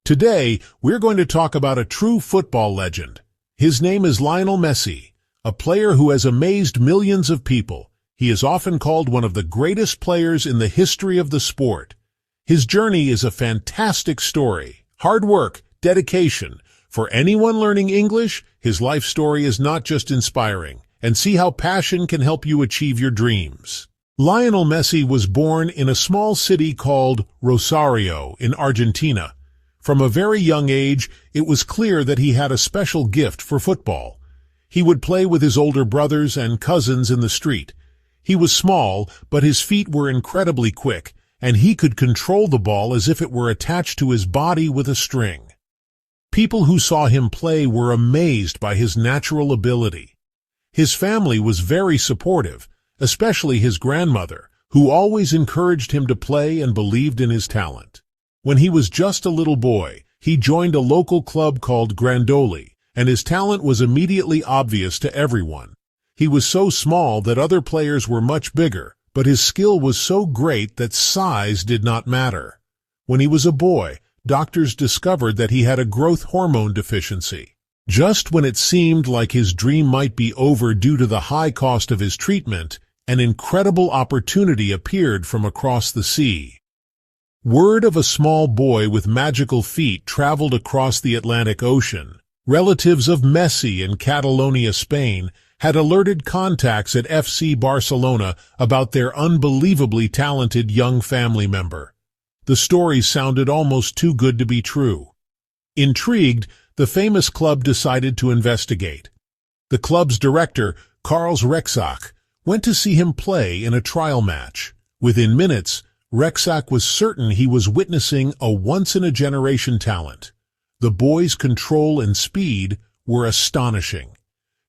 Today, we're going to talk about a true football legend. His name is Lionel Messi, a player who has amazed millions of people. He is often called one of the greatest players in the history of the sport. His journey is a fantastic story. Hard work, dedication. For anyone learning English, his life story is not just inspiring. And see how passion can help you achieve your dreams. Lionel Messi was born in a small city called Rosario in Argentina. From a very young age, it was clear that he had a special gift for football. He would play with his older brothers and cousins in the street. He was small, but his feet were incredibly quick, and he could control the ball as if it were attached to his body with a string. People who saw him play were amazed by his natural ability. His family was very supportive, especially his grandmother, who always encouraged him to play and believed in his talent. When he was just a little boy, he joined a local club called Grandoli, and his talent was immediately obvious to everyone. He was so small that other players were much bigger, but his skill was so great that size did not matter. When he was a boy, doctors discovered that he had a growth hormone deficiency. Just when it seemed like his dream might be over due to the high cost of his treatment, an incredible opportunity appeared from across the sea. Word of a small boy with magical feet traveled across the Atlantic Ocean. Relatives of Messi in Catalonia, Spain, had alerted contacts at FC Barcelona about their unbelievably talented young family member. The story sounded almost too good to be true. Intrigued, the famous club decided to investigate. The club's director, Karl Rexach, went to see him play in a trial match. Within minutes, Rexach was certain he was witnessing a once-in-a-generation talent. The boy's control and speed were astonishing.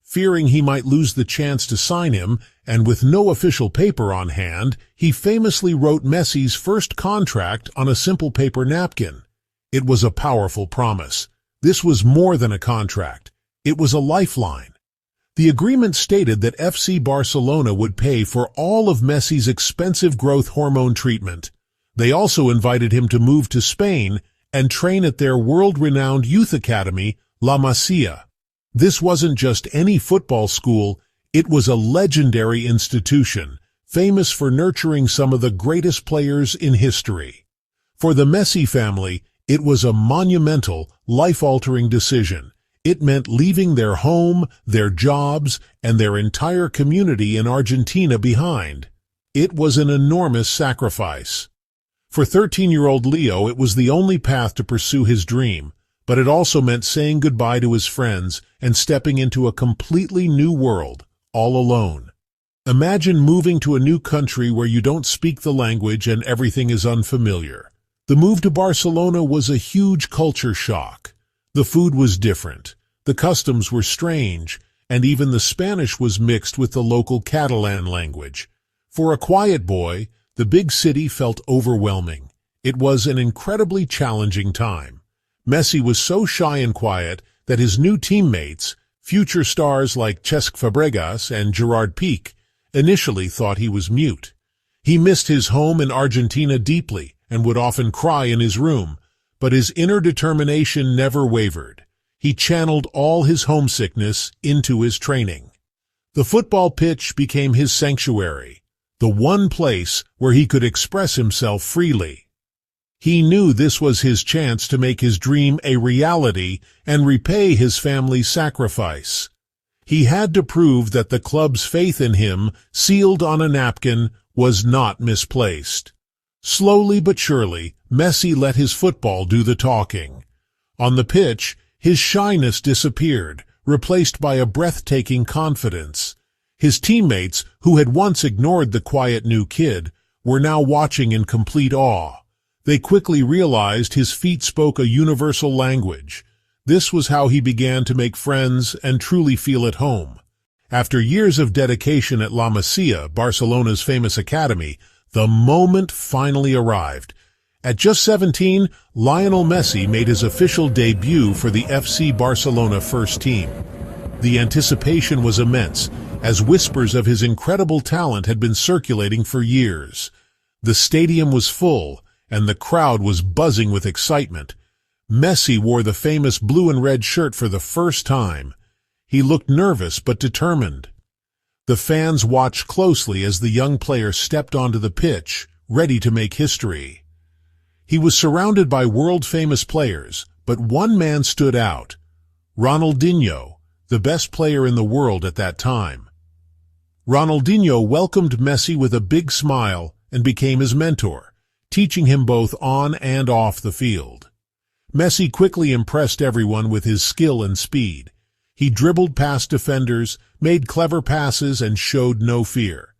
Fearing he might lose the chance to sign him, and with no official paper on hand, he famously wrote Messi's first contract on a simple paper napkin. It was a powerful promise. This was more than a contract. It was a lifeline. The agreement stated that FC Barcelona would pay for all of Messi's expensive growth hormone treatment. They also invited him to move to Spain and train at their world-renowned youth academy, La Masia. This wasn't just any football school, it was a legendary institution, famous for nurturing some of the greatest players in history. For the Messi family, it was a monumental, life-altering decision. It meant leaving their home, their jobs, and their entire community in Argentina behind. It was an enormous sacrifice. For 13-year-old Leo, it was the only path to pursue his dream, but it also meant saying goodbye to his friends and stepping into a completely new world, all alone. Imagine moving to a new country where you don't speak the language and everything is unfamiliar. The move to Barcelona was a huge culture shock. The food was different, the customs were strange, and even the Spanish was mixed with the local Catalan language. For a quiet boy, the big city felt overwhelming. It was an incredibly challenging time. Messi was so shy and quiet that his new teammates, future stars like Cesc Fabregas and Gerard Piqué, initially thought he was mute. He missed his home in Argentina deeply and would often cry in his room, but his inner determination never wavered. He channeled all his homesickness into his training. The football pitch became his sanctuary, the one place where he could express himself freely. He knew this was his chance to make his dream a reality and repay his family's sacrifice. He had to prove that the club's faith in him, sealed on a napkin, was not misplaced. Slowly but surely, Messi let his football do the talking. On the pitch, his shyness disappeared, replaced by a breathtaking confidence. His teammates, who had once ignored the quiet new kid, were now watching in complete awe. They quickly realized his feet spoke a universal language. This was how he began to make friends and truly feel at home. After years of dedication at La Masia, Barcelona's famous academy, the moment finally arrived. At just 17, Lionel Messi made his official debut for the FC Barcelona first team. The anticipation was immense, as whispers of his incredible talent had been circulating for years. The stadium was full, and the crowd was buzzing with excitement. Messi wore the famous blue and red shirt for the first time. He looked nervous but determined. The fans watched closely as the young player stepped onto the pitch, ready to make history. He was surrounded by world-famous players, but one man stood out: Ronaldinho, the best player in the world at that time. Ronaldinho welcomed Messi with a big smile and became his mentor, teaching him both on and off the field. Messi quickly impressed everyone with his skill and speed. He dribbled past defenders, made clever passes, and showed no fear.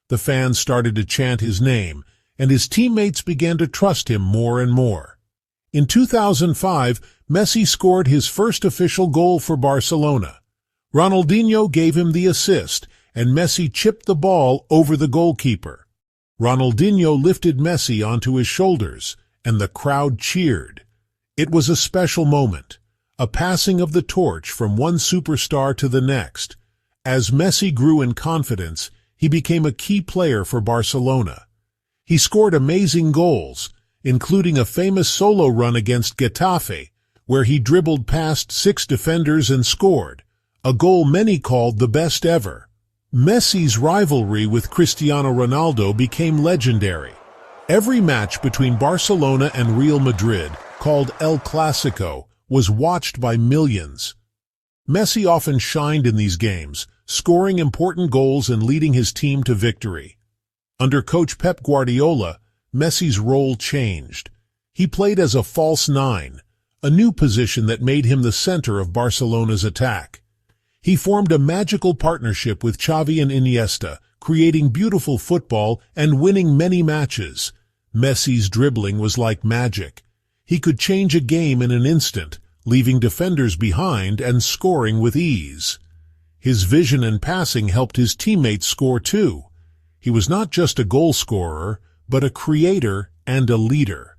The fans started to chant his name, and his teammates began to trust him more and more. In 2005, Messi scored his first official goal for Barcelona. Ronaldinho gave him the assist, and Messi chipped the ball over the goalkeeper. Ronaldinho lifted Messi onto his shoulders, and the crowd cheered. It was a special moment, a passing of the torch from one superstar to the next. As Messi grew in confidence, he became a key player for Barcelona. He scored amazing goals, including a famous solo run against Getafe, where he dribbled past 6 defenders and scored, a goal many called the best ever. Messi's rivalry with Cristiano Ronaldo became legendary. Every match between Barcelona and Real Madrid, called El Clásico, was watched by millions. Messi often shined in these games, scoring important goals and leading his team to victory. Under coach Pep Guardiola, Messi's role changed. He played as a false nine, a new position that made him the center of Barcelona's attack. He formed a magical partnership with Xavi and Iniesta, creating beautiful football and winning many matches. Messi's dribbling was like magic. He could change a game in an instant, leaving defenders behind and scoring with ease. His vision and passing helped his teammates score too. He was not just a goal scorer, but a creator and a leader.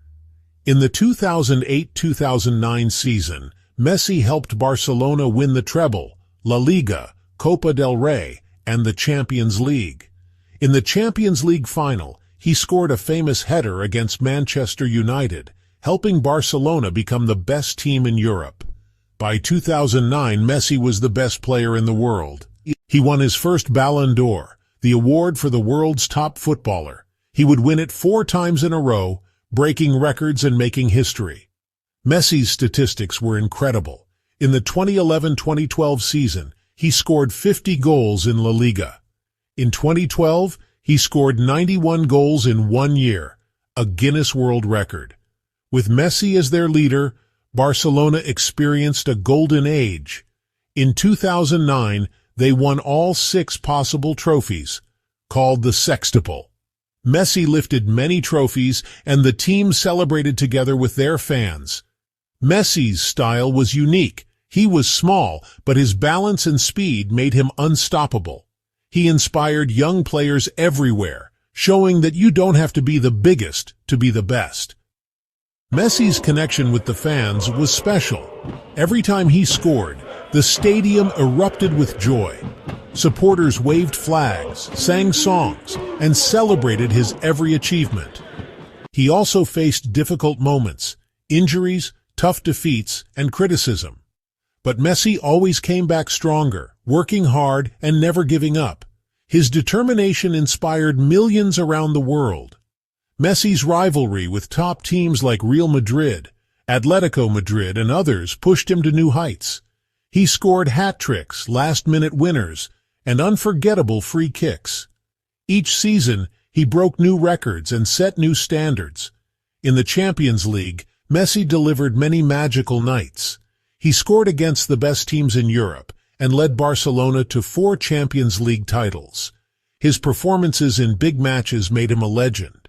In the 2008-2009 season, Messi helped Barcelona win the treble, La Liga, Copa del Rey, and the Champions League. In the Champions League final, he scored a famous header against Manchester United, helping Barcelona become the best team in Europe. By 2009, Messi was the best player in the world. He won his first Ballon d'Or, the award for the world's top footballer. He would win it 4 times in a row, breaking records and making history. Messi's statistics were incredible. In the 2011-2012 season, he scored 50 goals in La Liga. In 2012, he scored 91 goals in 1 year, a Guinness World Record. With Messi as their leader, Barcelona experienced a golden age. In 2009, they won all 6 possible trophies, called the sextuple. Messi lifted many trophies, and the team celebrated together with their fans. Messi's style was unique. He was small, but his balance and speed made him unstoppable. He inspired young players everywhere, showing that you don't have to be the biggest to be the best. Messi's connection with the fans was special. Every time he scored, the stadium erupted with joy. Supporters waved flags, sang songs, and celebrated his every achievement. He also faced difficult moments, injuries, tough defeats, and criticism. But Messi always came back stronger, working hard and never giving up. His determination inspired millions around the world. Messi's rivalry with top teams like Real Madrid, Atletico Madrid, and others pushed him to new heights. He scored hat-tricks, last-minute winners, and unforgettable free kicks. Each season, he broke new records and set new standards. In the Champions League, Messi delivered many magical nights. He scored against the best teams in Europe and led Barcelona to 4 Champions League titles. His performances in big matches made him a legend.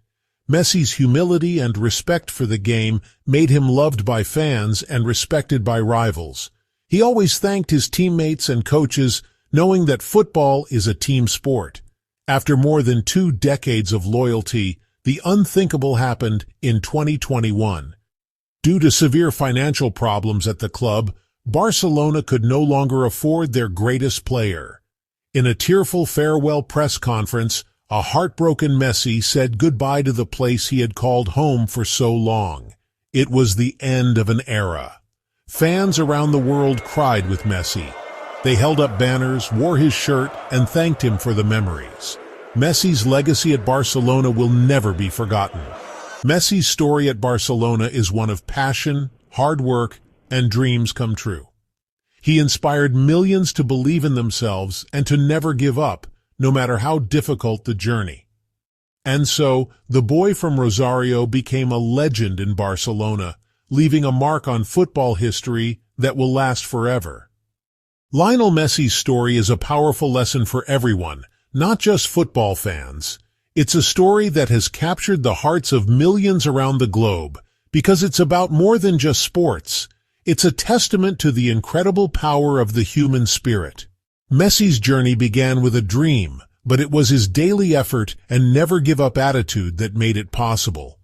Messi's humility and respect for the game made him loved by fans and respected by rivals. He always thanked his teammates and coaches, knowing that football is a team sport. After more than 2 decades of loyalty, the unthinkable happened in 2021. Due to severe financial problems at the club, Barcelona could no longer afford their greatest player. In a tearful farewell press conference, a heartbroken Messi said goodbye to the place he had called home for so long. It was the end of an era. Fans around the world cried with Messi. They held up banners, wore his shirt, and thanked him for the memories. Messi's legacy at Barcelona will never be forgotten. Messi's story at Barcelona is one of passion, hard work, and dreams come true. He inspired millions to believe in themselves and to never give up, no matter how difficult the journey. And so, the boy from Rosario became a legend in Barcelona, leaving a mark on football history that will last forever. Lionel Messi's story is a powerful lesson for everyone, not just football fans. It's a story that has captured the hearts of millions around the globe, because it's about more than just sports. It's a testament to the incredible power of the human spirit. Messi's journey began with a dream, but it was his daily effort and never-give-up attitude that made it possible.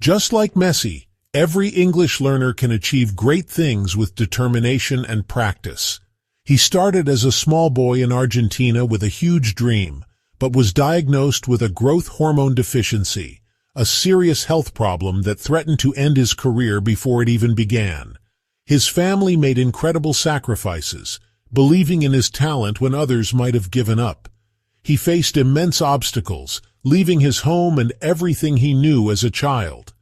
Just like Messi, every English learner can achieve great things with determination and practice. He started as a small boy in Argentina with a huge dream, but was diagnosed with a growth hormone deficiency, a serious health problem that threatened to end his career before it even began. His family made incredible sacrifices, believing in his talent when others might have given up. He faced immense obstacles, leaving his home and everything he knew as a child.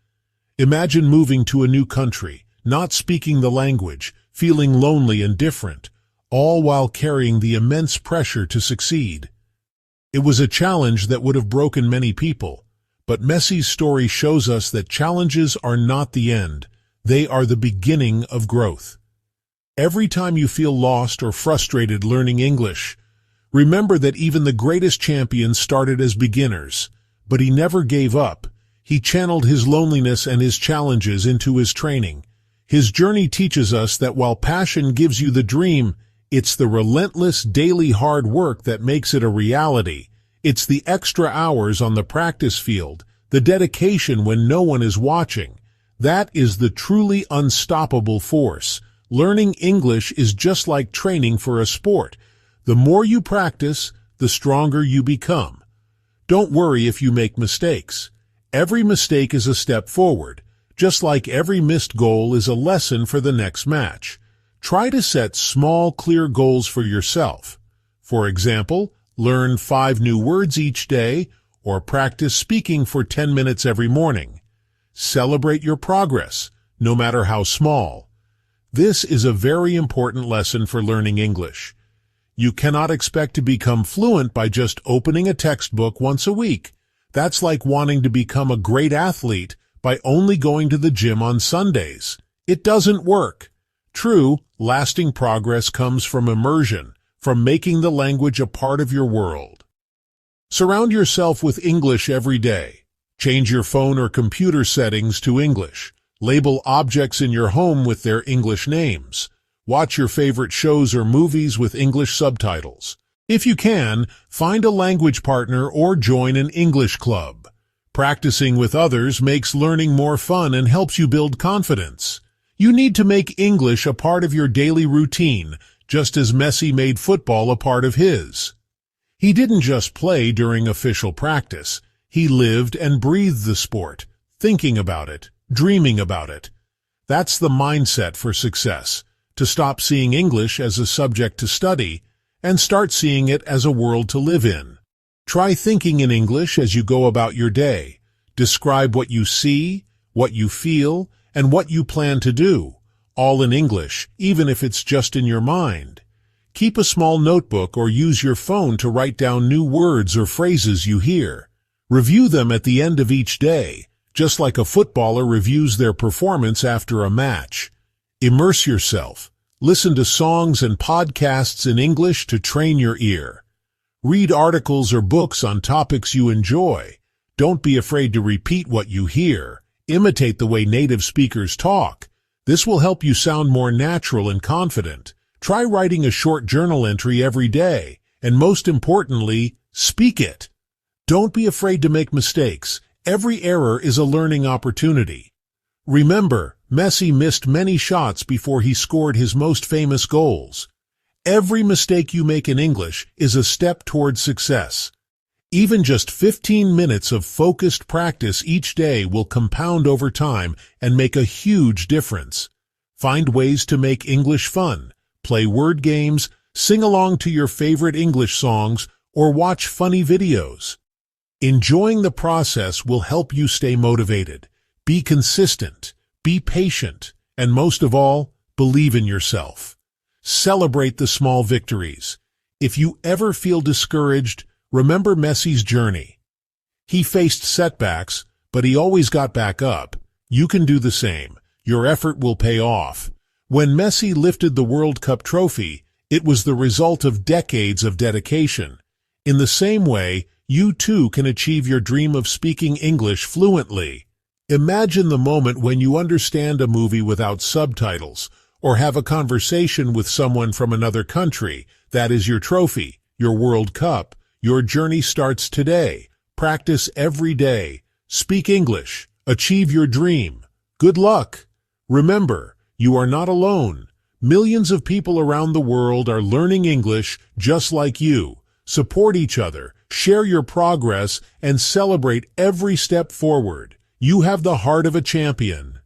Imagine moving to a new country, not speaking the language, feeling lonely and different, all while carrying the immense pressure to succeed. It was a challenge that would have broken many people, but Messi's story shows us that challenges are not the end, they are the beginning of growth. Every time you feel lost or frustrated learning English, remember that even the greatest champions started as beginners, but he never gave up. He channeled his loneliness and his challenges into his training. His journey teaches us that while passion gives you the dream, it's the relentless daily hard work that makes it a reality. It's the extra hours on the practice field, the dedication when no one is watching. That is the truly unstoppable force. Learning English is just like training for a sport. The more you practice, the stronger you become. Don't worry if you make mistakes. Every mistake is a step forward, just like every missed goal is a lesson for the next match. Try to set small, clear goals for yourself. For example, learn 5 new words each day, or practice speaking for 10 minutes every morning. Celebrate your progress, no matter how small. This is a very important lesson for learning English. You cannot expect to become fluent by just opening a textbook once a week. That's like wanting to become a great athlete by only going to the gym on Sundays. It doesn't work. True, lasting progress comes from immersion, from making the language a part of your world. Surround yourself with English every day. Change your phone or computer settings to English. Label objects in your home with their English names. Watch your favorite shows or movies with English subtitles. If you can, find a language partner or join an English club. Practicing with others makes learning more fun and helps you build confidence. You need to make English a part of your daily routine, just as Messi made football a part of his. He didn't just play during official practice. He lived and breathed the sport, thinking about it, dreaming about it. That's the mindset for success, to stop seeing English as a subject to study and start seeing it as a world to live in. Try thinking in English as you go about your day. Describe what you see, what you feel, and what you plan to do, all in English, even if it's just in your mind. Keep a small notebook or use your phone to write down new words or phrases you hear. Review them at the end of each day, just like a footballer reviews their performance after a match. Immerse yourself. Listen to songs and podcasts in English to train your ear. Read articles or books on topics you enjoy. Don't be afraid to repeat what you hear. Imitate the way native speakers talk. This will help you sound more natural and confident. Try writing a short journal entry every day, and most importantly, speak it. Don't be afraid to make mistakes. Every error is a learning opportunity. Remember, Messi missed many shots before he scored his most famous goals. Every mistake you make in English is a step toward success. Even just 15 minutes of focused practice each day will compound over time and make a huge difference. Find ways to make English fun. Play word games, sing along to your favorite English songs, or watch funny videos. Enjoying the process will help you stay motivated. Be consistent, be patient, and most of all, believe in yourself. Celebrate the small victories. If you ever feel discouraged, remember Messi's journey. He faced setbacks, but he always got back up. You can do the same. Your effort will pay off. When Messi lifted the World Cup trophy, it was the result of decades of dedication. In the same way, you too can achieve your dream of speaking English fluently. Imagine the moment when you understand a movie without subtitles, or have a conversation with someone from another country. That is your trophy, your World Cup. Your journey starts today. Practice every day. Speak English. Achieve your dream. Good luck. Remember, you are not alone. Millions of people around the world are learning English just like you. Support each other, share your progress, and celebrate every step forward. You have the heart of a champion.